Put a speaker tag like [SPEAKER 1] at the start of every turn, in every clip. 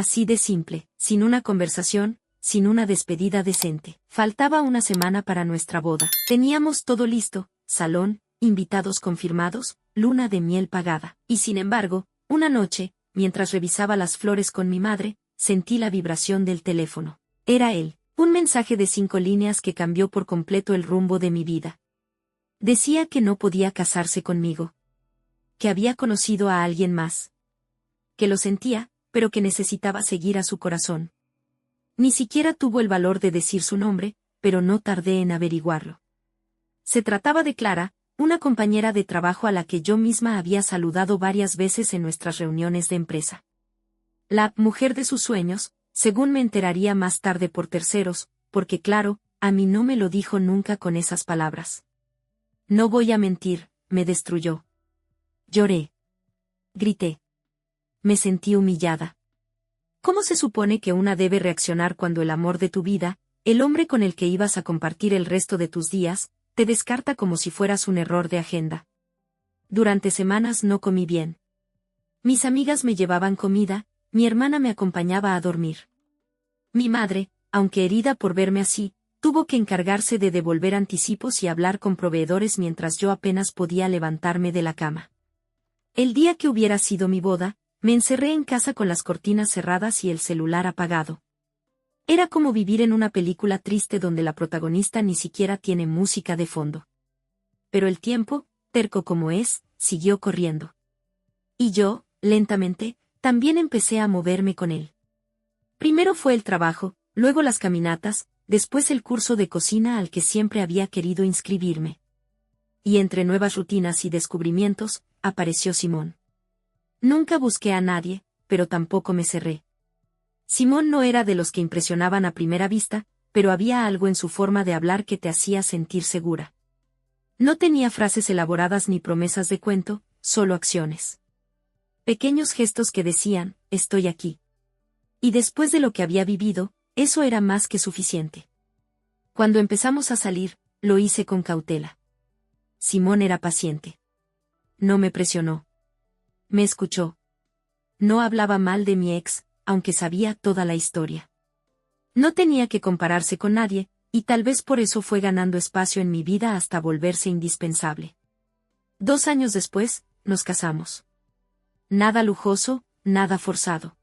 [SPEAKER 1] Así de simple, sin una conversación, sin una despedida decente. Faltaba una semana para nuestra boda. Teníamos todo listo, salón, invitados confirmados, luna de miel pagada. Y sin embargo, una noche, mientras revisaba las flores con mi madre, sentí la vibración del teléfono. Era él. Un mensaje de 5 líneas que cambió por completo el rumbo de mi vida. Decía que no podía casarse conmigo. Que había conocido a alguien más. Que lo sentía, pero que necesitaba seguir a su corazón. Ni siquiera tuvo el valor de decir su nombre, pero no tardé en averiguarlo. Se trataba de Clara, una compañera de trabajo a la que yo misma había saludado varias veces en nuestras reuniones de empresa. La mujer de sus sueños, según me enteraría más tarde por terceros, porque claro, a mí no me lo dijo nunca con esas palabras. No voy a mentir, me destruyó. Lloré. Grité. Me sentí humillada. ¿Cómo se supone que una debe reaccionar cuando el amor de tu vida, el hombre con el que ibas a compartir el resto de tus días, te descarta como si fueras un error de agenda? Durante semanas no comí bien. Mis amigas me llevaban comida, mi hermana me acompañaba a dormir. Mi madre, aunque herida por verme así, tuvo que encargarse de devolver anticipos y hablar con proveedores mientras yo apenas podía levantarme de la cama. El día que hubiera sido mi boda, me encerré en casa con las cortinas cerradas y el celular apagado. Era como vivir en una película triste donde la protagonista ni siquiera tiene música de fondo. Pero el tiempo, terco como es, siguió corriendo. Y yo, lentamente, también empecé a moverme con él. Primero fue el trabajo, luego las caminatas, después el curso de cocina al que siempre había querido inscribirme. Y entre nuevas rutinas y descubrimientos, apareció Simón. Nunca busqué a nadie, pero tampoco me cerré. Simón no era de los que impresionaban a primera vista, pero había algo en su forma de hablar que te hacía sentir segura. No tenía frases elaboradas ni promesas de cuento, solo acciones. Pequeños gestos que decían, estoy aquí. Y después de lo que había vivido, eso era más que suficiente. Cuando empezamos a salir, lo hice con cautela. Simón era paciente. No me presionó. Me escuchó. No hablaba mal de mi ex, aunque sabía toda la historia. No tenía que compararse con nadie, y tal vez por eso fue ganando espacio en mi vida hasta volverse indispensable. 2 años después, nos casamos. Nada lujoso, nada forzado.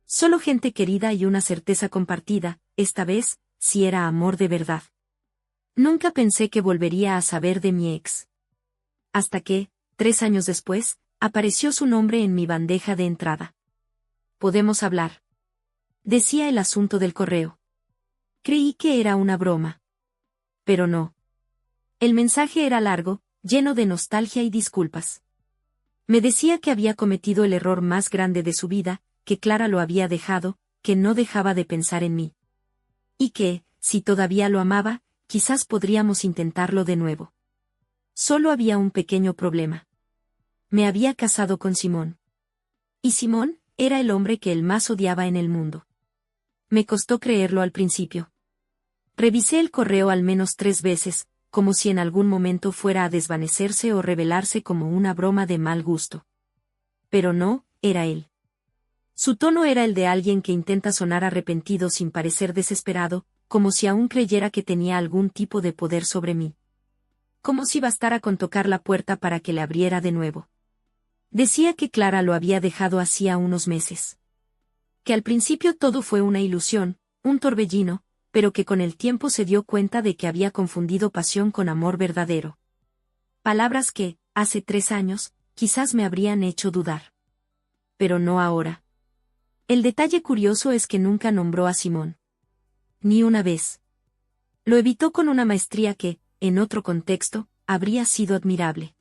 [SPEAKER 1] Solo gente querida y una certeza compartida, esta vez, si era amor de verdad. Nunca pensé que volvería a saber de mi ex. Hasta que, 3 años después, apareció su nombre en mi bandeja de entrada. ¿Podemos hablar?, decía el asunto del correo. Creí que era una broma. Pero no. El mensaje era largo, lleno de nostalgia y disculpas. Me decía que había cometido el error más grande de su vida, que Clara lo había dejado, que no dejaba de pensar en mí. Y que, si todavía lo amaba, quizás podríamos intentarlo de nuevo. Solo había un pequeño problema. Me había casado con Simón. Y Simón era el hombre que él más odiaba en el mundo. Me costó creerlo al principio. Revisé el correo al menos 3 veces, como si en algún momento fuera a desvanecerse o revelarse como una broma de mal gusto. Pero no, era él. Su tono era el de alguien que intenta sonar arrepentido sin parecer desesperado, como si aún creyera que tenía algún tipo de poder sobre mí. Como si bastara con tocar la puerta para que le abriera de nuevo. Decía que Clara lo había dejado hacía unos meses. Que al principio todo fue una ilusión, un torbellino, pero que con el tiempo se dio cuenta de que había confundido pasión con amor verdadero. Palabras que, hace 3 años, quizás me habrían hecho dudar. Pero no ahora. El detalle curioso es que nunca nombró a Simón. Ni una vez. Lo evitó con una maestría que, en otro contexto, habría sido admirable.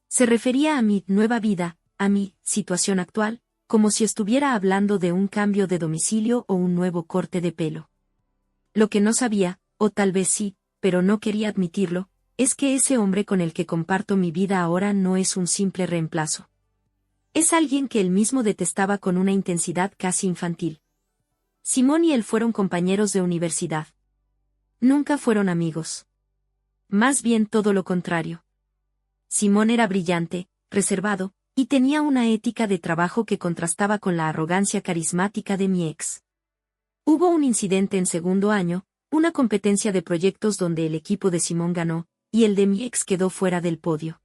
[SPEAKER 1] Se refería a mi nueva vida, a mi situación actual, como si estuviera hablando de un cambio de domicilio o un nuevo corte de pelo. Lo que no sabía, o tal vez sí, pero no quería admitirlo, es que ese hombre con el que comparto mi vida ahora no es un simple reemplazo. Es alguien que él mismo detestaba con una intensidad casi infantil. Simón y él fueron compañeros de universidad. Nunca fueron amigos. Más bien todo lo contrario. Simón era brillante, reservado, Y tenía una ética de trabajo que contrastaba con la arrogancia carismática de mi ex. Hubo un incidente en segundo año, una competencia de proyectos donde el equipo de Simón ganó, y el de mi ex quedó fuera del podio.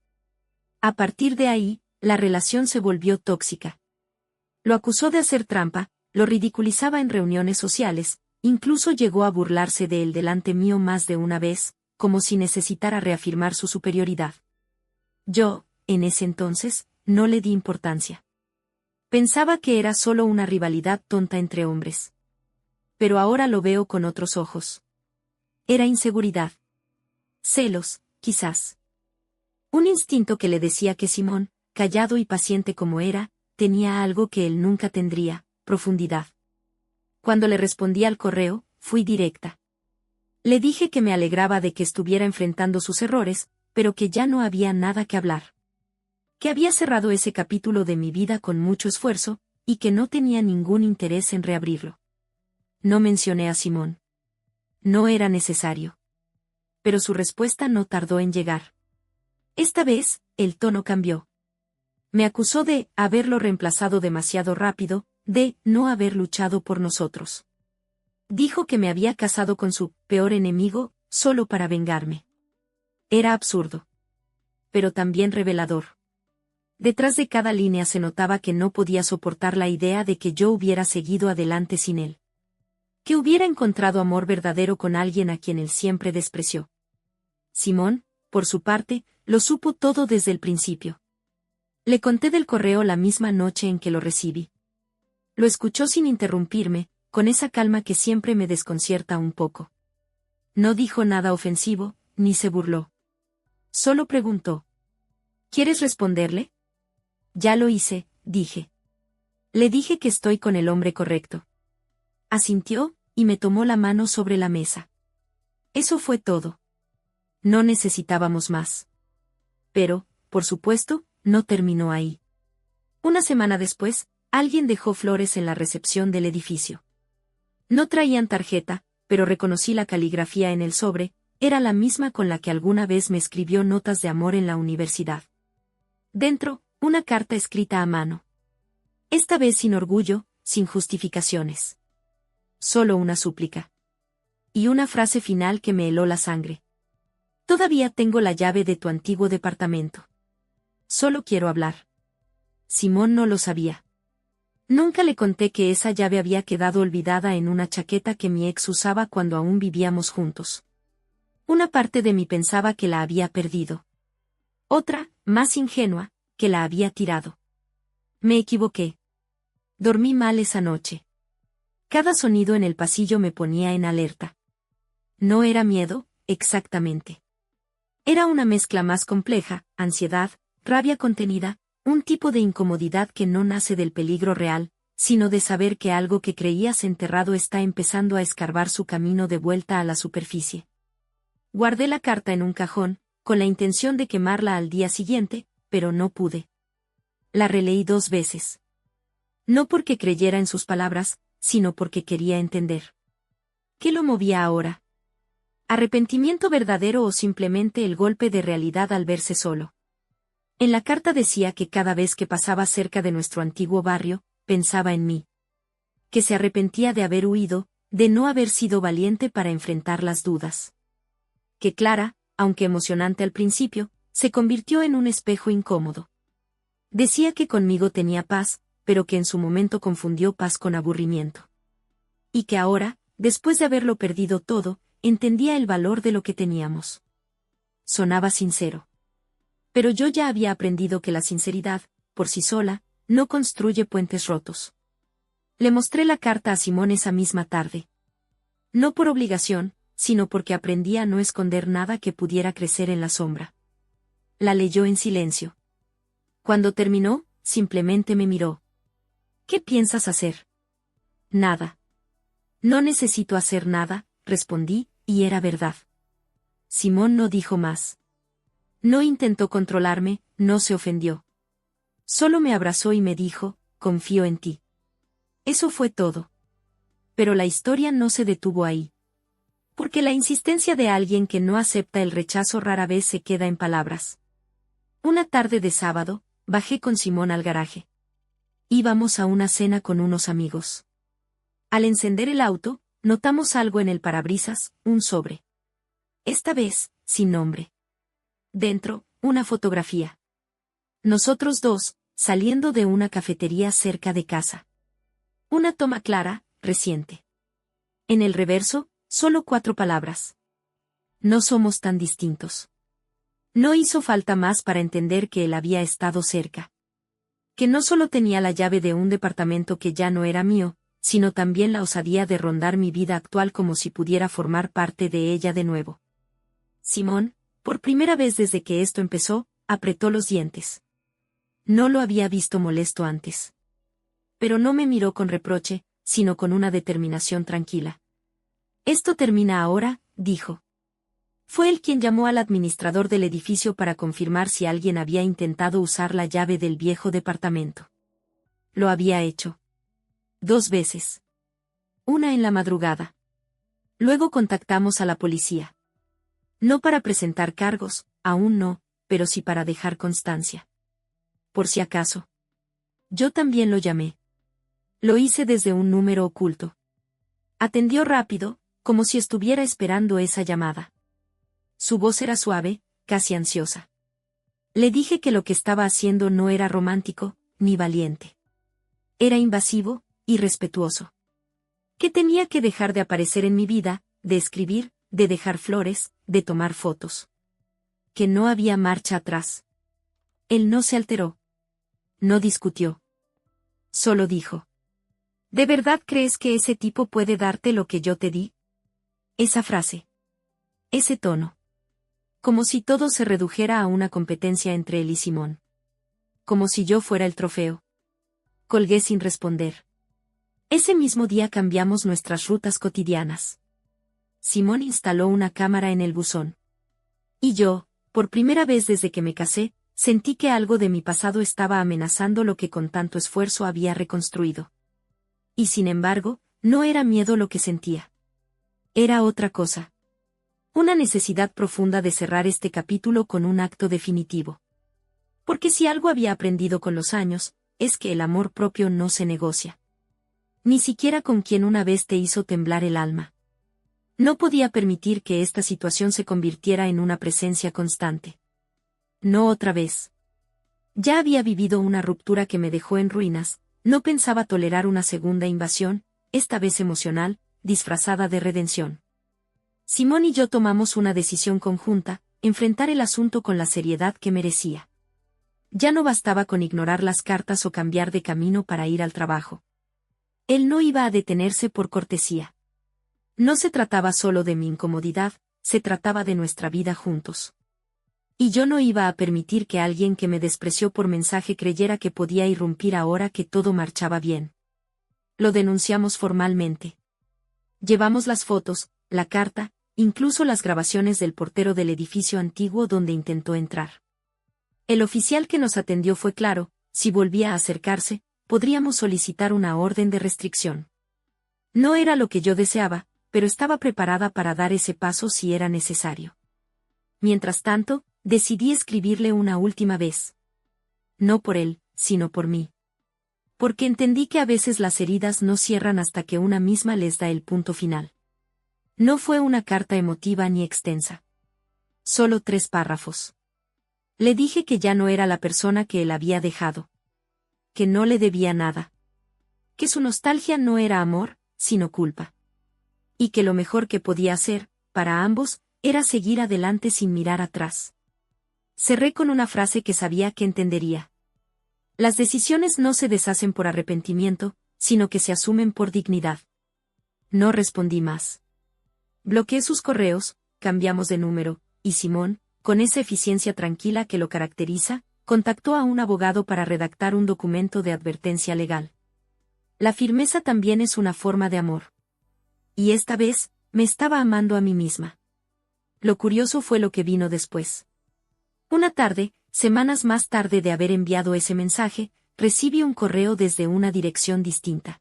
[SPEAKER 1] A partir de ahí, la relación se volvió tóxica. Lo acusó de hacer trampa, lo ridiculizaba en reuniones sociales, incluso llegó a burlarse de él delante mío más de una vez, como si necesitara reafirmar su superioridad. Yo, en ese entonces, no le di importancia. Pensaba que era solo una rivalidad tonta entre hombres. Pero ahora lo veo con otros ojos. Era inseguridad. Celos, quizás. Un instinto que le decía que Simón, callado y paciente como era, tenía algo que él nunca tendría, profundidad. Cuando le respondí al correo, fui directa. Le dije que me alegraba de que estuviera enfrentando sus errores, pero que ya no había nada que hablar. Que había cerrado ese capítulo de mi vida con mucho esfuerzo, y que no tenía ningún interés en reabrirlo. No mencioné a Simón. No era necesario. Pero su respuesta no tardó en llegar. Esta vez, el tono cambió. Me acusó de haberlo reemplazado demasiado rápido, de no haber luchado por nosotros. Dijo que me había casado con su peor enemigo, solo para vengarme. Era absurdo. Pero también revelador. Detrás de cada línea se notaba que no podía soportar la idea de que yo hubiera seguido adelante sin él. Que hubiera encontrado amor verdadero con alguien a quien él siempre despreció. Simón, por su parte, lo supo todo desde el principio. Le conté del correo la misma noche en que lo recibí. Lo escuchó sin interrumpirme, con esa calma que siempre me desconcierta un poco. No dijo nada ofensivo, ni se burló. Solo preguntó. ¿Quieres responderle? Ya lo hice, dije. Le dije que estoy con el hombre correcto. Asintió, y me tomó la mano sobre la mesa. Eso fue todo. No necesitábamos más. Pero, por supuesto, no terminó ahí. Una semana después, alguien dejó flores en la recepción del edificio. No traían tarjeta, pero reconocí la caligrafía en el sobre, era la misma con la que alguna vez me escribió notas de amor en la universidad. Dentro, una carta escrita a mano. Esta vez sin orgullo, sin justificaciones. Solo una súplica. Y una frase final que me heló la sangre. Todavía tengo la llave de tu antiguo departamento. Solo quiero hablar. Simón no lo sabía. Nunca le conté que esa llave había quedado olvidada en una chaqueta que mi ex usaba cuando aún vivíamos juntos. Una parte de mí pensaba que la había perdido. Otra, más ingenua, que la había tirado. Me equivoqué. Dormí mal esa noche. Cada sonido en el pasillo me ponía en alerta. No era miedo, exactamente. Era una mezcla más compleja, ansiedad, rabia contenida, un tipo de incomodidad que no nace del peligro real, sino de saber que algo que creías enterrado está empezando a escarbar su camino de vuelta a la superficie. Guardé la carta en un cajón, con la intención de quemarla al día siguiente, pero no pude. La releí 2 veces. No porque creyera en sus palabras, sino porque quería entender. ¿Qué lo movía ahora? ¿Arrepentimiento verdadero o simplemente el golpe de realidad al verse solo? En la carta decía que cada vez que pasaba cerca de nuestro antiguo barrio, pensaba en mí. Que se arrepentía de haber huido, de no haber sido valiente para enfrentar las dudas. Que Clara, aunque emocionante al principio, se convirtió en un espejo incómodo. Decía que conmigo tenía paz, pero que en su momento confundió paz con aburrimiento. Y que ahora, después de haberlo perdido todo, entendía el valor de lo que teníamos. Sonaba sincero. Pero yo ya había aprendido que la sinceridad, por sí sola, no construye puentes rotos. Le mostré la carta a Simón esa misma tarde. No por obligación, sino porque aprendí a no esconder nada que pudiera crecer en la sombra. La leyó en silencio. Cuando terminó, simplemente me miró. ¿Qué piensas hacer? Nada. No necesito hacer nada, respondí, y era verdad. Simón no dijo más. No intentó controlarme, no se ofendió. Solo me abrazó y me dijo, confío en ti. Eso fue todo. Pero la historia no se detuvo ahí. Porque la insistencia de alguien que no acepta el rechazo rara vez se queda en palabras. Una tarde de sábado, Bajé con Simón al garaje. Íbamos a una cena con unos amigos. Al encender el auto, notamos algo en el parabrisas, un sobre. Esta vez, sin nombre. Dentro, una fotografía. Nosotros dos, saliendo de una cafetería cerca de casa. Una toma clara, reciente. En el reverso, solo 4 palabras. No somos tan distintos. No hizo falta más para entender que él había estado cerca. Que no solo tenía la llave de un departamento que ya no era mío, sino también la osadía de rondar mi vida actual como si pudiera formar parte de ella de nuevo. Simón, por primera vez desde que esto empezó, apretó los dientes. No lo había visto molesto antes. Pero no me miró con reproche, sino con una determinación tranquila. Esto termina ahora, dijo. Fue él quien llamó al administrador del edificio para confirmar si alguien había intentado usar la llave del viejo departamento. Lo había hecho. 2 veces. Una en la madrugada. Luego contactamos a la policía. No para presentar cargos, aún no, pero sí para dejar constancia. Por si acaso. Yo también lo llamé. Lo hice desde un número oculto. Atendió rápido, como si estuviera esperando esa llamada. Su voz era suave, casi ansiosa. Le dije que lo que estaba haciendo no era romántico, ni valiente. Era invasivo, irrespetuoso. Que tenía que dejar de aparecer en mi vida, de escribir, de dejar flores, de tomar fotos. Que no había marcha atrás. Él no se alteró. No discutió. Solo dijo. ¿De verdad crees que ese tipo puede darte lo que yo te di? Esa frase. Ese tono. Como si todo se redujera a una competencia entre él y Simón. Como si yo fuera el trofeo. Colgué sin responder. Ese mismo día cambiamos nuestras rutas cotidianas. Simón instaló una cámara en el buzón. Y yo, por primera vez desde que me casé, sentí que algo de mi pasado estaba amenazando lo que con tanto esfuerzo había reconstruido. Y sin embargo, no era miedo lo que sentía. Era otra cosa. Una necesidad profunda de cerrar este capítulo con un acto definitivo. Porque si algo había aprendido con los años, es que el amor propio no se negocia. Ni siquiera con quien una vez te hizo temblar el alma. No podía permitir que esta situación se convirtiera en una presencia constante. No otra vez. Ya había vivido una ruptura que me dejó en ruinas, no pensaba tolerar una segunda invasión, esta vez emocional, disfrazada de redención. Simón y yo tomamos una decisión conjunta, enfrentar el asunto con la seriedad que merecía. Ya no bastaba con ignorar las cartas o cambiar de camino para ir al trabajo. Él no iba a detenerse por cortesía. No se trataba solo de mi incomodidad, se trataba de nuestra vida juntos. Y yo no iba a permitir que alguien que me despreció por mensaje creyera que podía irrumpir ahora que todo marchaba bien. Lo denunciamos formalmente. Llevamos las fotos, la carta, incluso las grabaciones del portero del edificio antiguo donde intentó entrar. El oficial que nos atendió fue claro, si volvía a acercarse, podríamos solicitar una orden de restricción. No era lo que yo deseaba, pero estaba preparada para dar ese paso si era necesario. Mientras tanto, decidí escribirle una última vez. No por él, sino por mí. Porque entendí que a veces las heridas no cierran hasta que una misma les da el punto final. No fue una carta emotiva ni extensa. Solo 3 párrafos. Le dije que ya no era la persona que él había dejado. Que no le debía nada. Que su nostalgia no era amor, sino culpa. Y que lo mejor que podía hacer, para ambos, era seguir adelante sin mirar atrás. Cerré con una frase que sabía que entendería. Las decisiones no se deshacen por arrepentimiento, sino que se asumen por dignidad. No respondí más. Bloqueé sus correos, cambiamos de número, y Simón, con esa eficiencia tranquila que lo caracteriza, contactó a un abogado para redactar un documento de advertencia legal. La firmeza también es una forma de amor. Y esta vez, me estaba amando a mí misma. Lo curioso fue lo que vino después. Una tarde, semanas más tarde de haber enviado ese mensaje, recibí un correo desde una dirección distinta.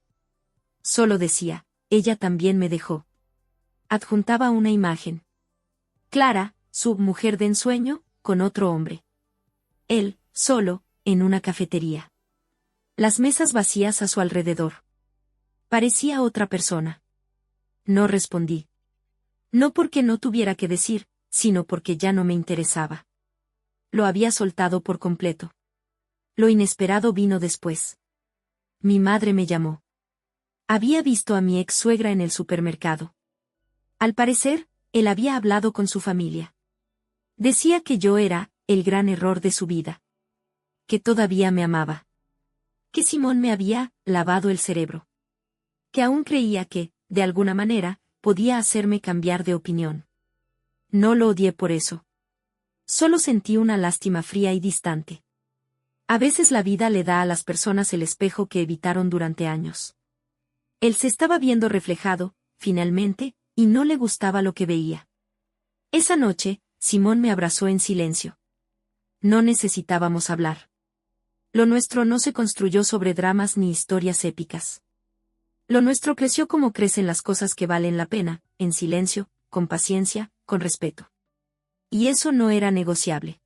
[SPEAKER 1] Solo decía, ella también me dejó. Adjuntaba una imagen. Clara, su mujer de ensueño, con otro hombre. Él, solo, en una cafetería. Las mesas vacías a su alrededor. Parecía otra persona. No respondí. No porque no tuviera que decir, sino porque ya no me interesaba. Lo había soltado por completo. Lo inesperado vino después. Mi madre me llamó. Había visto a mi ex suegra en el supermercado. Al parecer, él había hablado con su familia. Decía que yo era el gran error de su vida. Que todavía me amaba. Que Simón me había lavado el cerebro. Que aún creía que, de alguna manera, podía hacerme cambiar de opinión. No lo odié por eso. Solo sentí una lástima fría y distante. A veces la vida le da a las personas el espejo que evitaron durante años. Él se estaba viendo reflejado, finalmente, y no le gustaba lo que veía. Esa noche, Simón me abrazó en silencio. No necesitábamos hablar. Lo nuestro no se construyó sobre dramas ni historias épicas. Lo nuestro creció como crecen las cosas que valen la pena, en silencio, con paciencia, con respeto. Y eso no era negociable.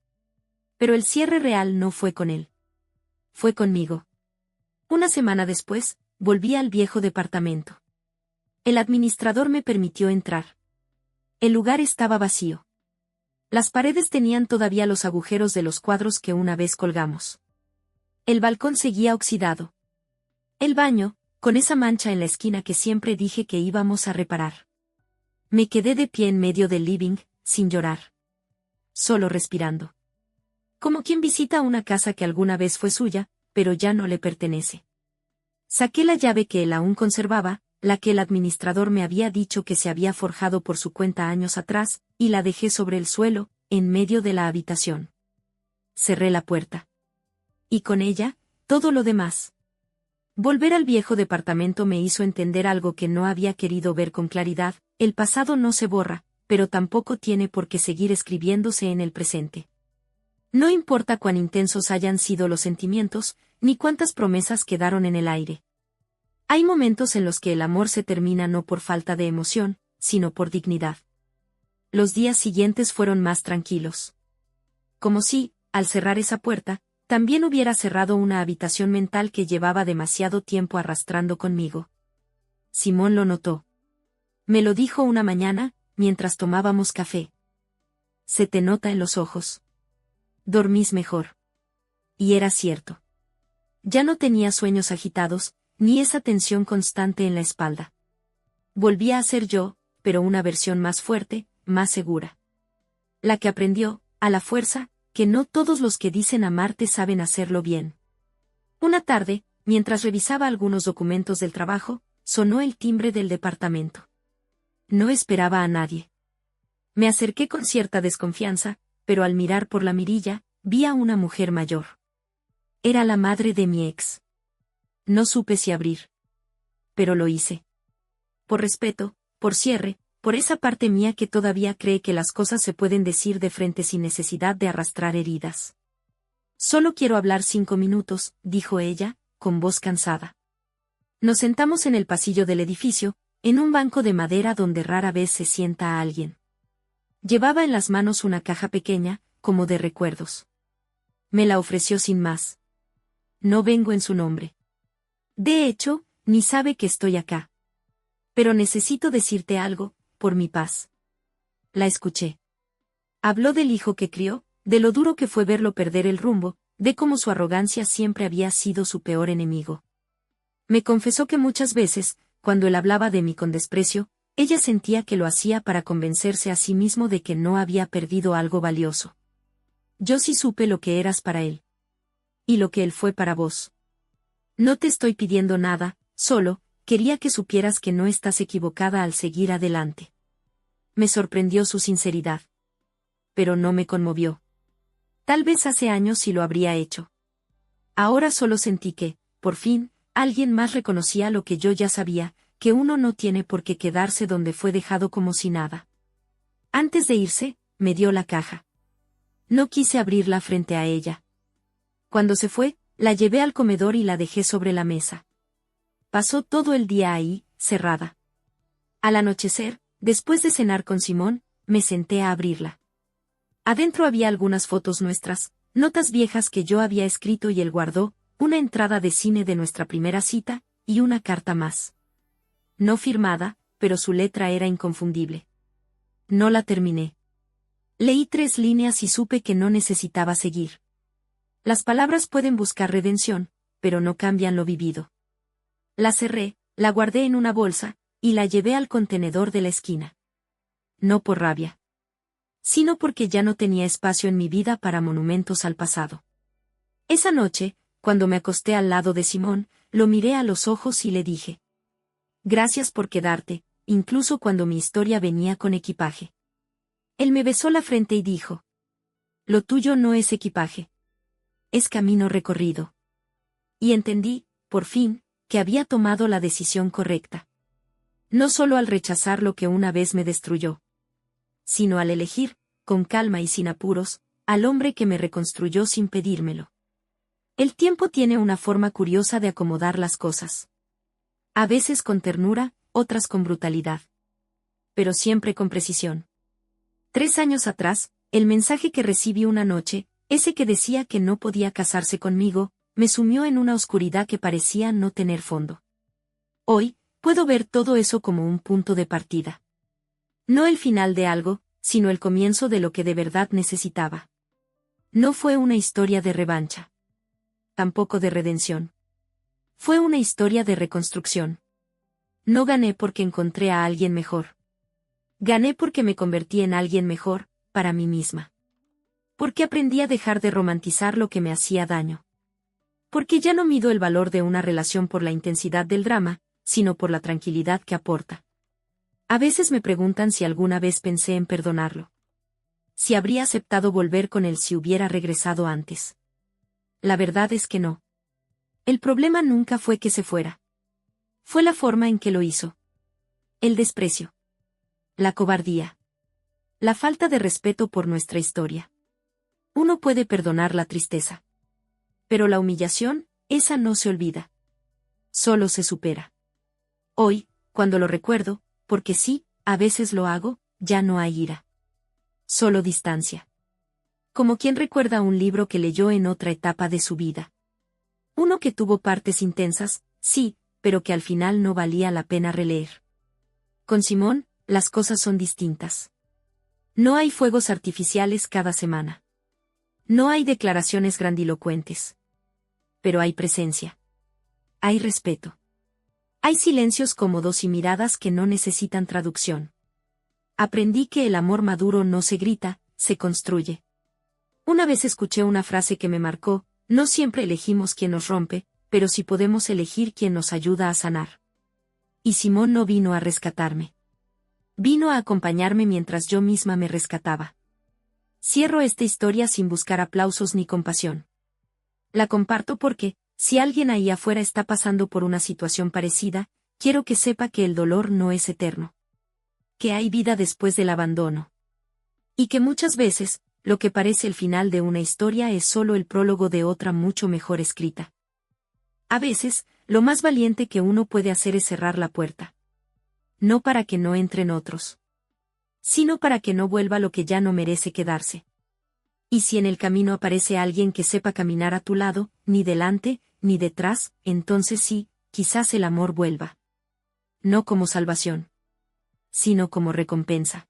[SPEAKER 1] Pero el cierre real no fue con él. Fue conmigo. Una semana después, volví al viejo departamento. El administrador me permitió entrar. El lugar estaba vacío. Las paredes tenían todavía los agujeros de los cuadros que una vez colgamos. El balcón seguía oxidado. El baño, con esa mancha en la esquina que siempre dije que íbamos a reparar. Me quedé de pie en medio del living, sin llorar. Solo respirando. Como quien visita una casa que alguna vez fue suya, pero ya no le pertenece. Saqué la llave que él aún conservaba, la que el administrador me había dicho que se había forjado por su cuenta años atrás, y la dejé sobre el suelo, en medio de la habitación. Cerré la puerta. Y con ella, todo lo demás. Volver al viejo departamento me hizo entender algo que no había querido ver con claridad: el pasado no se borra, pero tampoco tiene por qué seguir escribiéndose en el presente. No importa cuán intensos hayan sido los sentimientos, ni cuántas promesas quedaron en el aire. Hay momentos en los que el amor se termina no por falta de emoción, sino por dignidad. Los días siguientes fueron más tranquilos. Como si, al cerrar esa puerta, también hubiera cerrado una habitación mental que llevaba demasiado tiempo arrastrando conmigo. Simón lo notó. Me lo dijo una mañana, mientras tomábamos café. Se te nota en los ojos. Dormís mejor. Y era cierto. Ya no tenía sueños agitados, ni esa tensión constante en la espalda. Volvía a ser yo, pero una versión más fuerte, más segura. La que aprendió, a la fuerza, que no todos los que dicen amarte saben hacerlo bien. Una tarde, mientras revisaba algunos documentos del trabajo, sonó el timbre del departamento. No esperaba a nadie. Me acerqué con cierta desconfianza, pero al mirar por la mirilla, vi a una mujer mayor. Era la madre de mi ex. No supe si abrir. Pero lo hice. Por respeto, por cierre, por esa parte mía que todavía cree que las cosas se pueden decir de frente sin necesidad de arrastrar heridas. Solo quiero hablar 5 minutos, dijo ella, con voz cansada. Nos sentamos en el pasillo del edificio, en un banco de madera donde rara vez se sienta a alguien. Llevaba en las manos una caja pequeña, como de recuerdos. Me la ofreció sin más. No vengo en su nombre. De hecho, ni sabe que estoy acá. Pero necesito decirte algo, por mi paz. La escuché. Habló del hijo que crió, de lo duro que fue verlo perder el rumbo, de cómo su arrogancia siempre había sido su peor enemigo. Me confesó que muchas veces, cuando él hablaba de mí con desprecio, ella sentía que lo hacía para convencerse a sí mismo de que no había perdido algo valioso. Yo sí supe lo que eras para él. Y lo que él fue para vos. No te estoy pidiendo nada, solo, quería que supieras que no estás equivocada al seguir adelante. Me sorprendió su sinceridad. Pero no me conmovió. Tal vez hace años sí lo habría hecho. Ahora solo sentí que, por fin, alguien más reconocía lo que yo ya sabía, que uno no tiene por qué quedarse donde fue dejado como si nada. Antes de irse, me dio la caja. No quise abrirla frente a ella. Cuando se fue, la llevé al comedor y la dejé sobre la mesa. Pasó todo el día ahí, cerrada. Al anochecer, después de cenar con Simón, me senté a abrirla. Adentro había algunas fotos nuestras, Notas viejas que yo había escrito y él guardó, una entrada de cine de nuestra primera cita, y una carta más. No firmada, pero su letra era inconfundible. No la terminé. Leí 3 líneas y supe que no necesitaba seguir. Las palabras pueden buscar redención, pero no cambian lo vivido. La cerré, la guardé en una bolsa, y la llevé al contenedor de la esquina. No por rabia, sino porque ya no tenía espacio en mi vida para monumentos al pasado. Esa noche, cuando me acosté al lado de Simón, lo miré a los ojos y le dije: gracias por quedarte, incluso cuando mi historia venía con equipaje. Él me besó la frente y dijo: lo tuyo no es equipaje. Es camino recorrido. Y entendí, por fin, que había tomado la decisión correcta. No solo al rechazar lo que una vez me destruyó, sino al elegir, con calma y sin apuros, al hombre que me reconstruyó sin pedírmelo. El tiempo tiene una forma curiosa de acomodar las cosas. A veces con ternura, otras con brutalidad. Pero siempre con precisión. 3 años atrás, el mensaje que recibí una noche, ese que decía que no podía casarse conmigo, me sumió en una oscuridad que parecía no tener fondo. Hoy, puedo ver todo eso como un punto de partida. No el final de algo, sino el comienzo de lo que de verdad necesitaba. No fue una historia de revancha. Tampoco de redención. Fue una historia de reconstrucción. No gané porque encontré a alguien mejor. Gané porque me convertí en alguien mejor, para mí misma. Porque aprendí a dejar de romantizar lo que me hacía daño. Porque ya no mido el valor de una relación por la intensidad del drama, sino por la tranquilidad que aporta. A veces me preguntan si alguna vez pensé en perdonarlo. Si habría aceptado volver con él si hubiera regresado antes. La verdad es que no. El problema nunca fue que se fuera. Fue la forma en que lo hizo. El desprecio. La cobardía. La falta de respeto por nuestra historia. Uno puede perdonar la tristeza. Pero la humillación, esa no se olvida. Solo se supera. Hoy, cuando lo recuerdo, porque sí, a veces lo hago, ya no hay ira. Solo distancia. Como quien recuerda un libro que leyó en otra etapa de su vida. Uno que tuvo partes intensas, sí, pero que al final no valía la pena releer. Con Simón, las cosas son distintas. No hay fuegos artificiales cada semana. No hay declaraciones grandilocuentes. Pero hay presencia. Hay respeto. Hay silencios cómodos y miradas que no necesitan traducción. Aprendí que el amor maduro no se grita, se construye. Una vez escuché una frase que me marcó: no siempre elegimos quien nos rompe, pero sí podemos elegir quien nos ayuda a sanar. Y Simón no vino a rescatarme. Vino a acompañarme mientras yo misma me rescataba. Cierro esta historia sin buscar aplausos ni compasión. La comparto porque, si alguien ahí afuera está pasando por una situación parecida, quiero que sepa que el dolor no es eterno. Que hay vida después del abandono. Y que muchas veces, lo que parece el final de una historia es solo el prólogo de otra mucho mejor escrita. A veces, lo más valiente que uno puede hacer es cerrar la puerta. No para que no entren otros, sino para que no vuelva lo que ya no merece quedarse. Y si en el camino aparece alguien que sepa caminar a tu lado, ni delante, ni detrás, entonces sí, quizás el amor vuelva. No como salvación, sino como recompensa.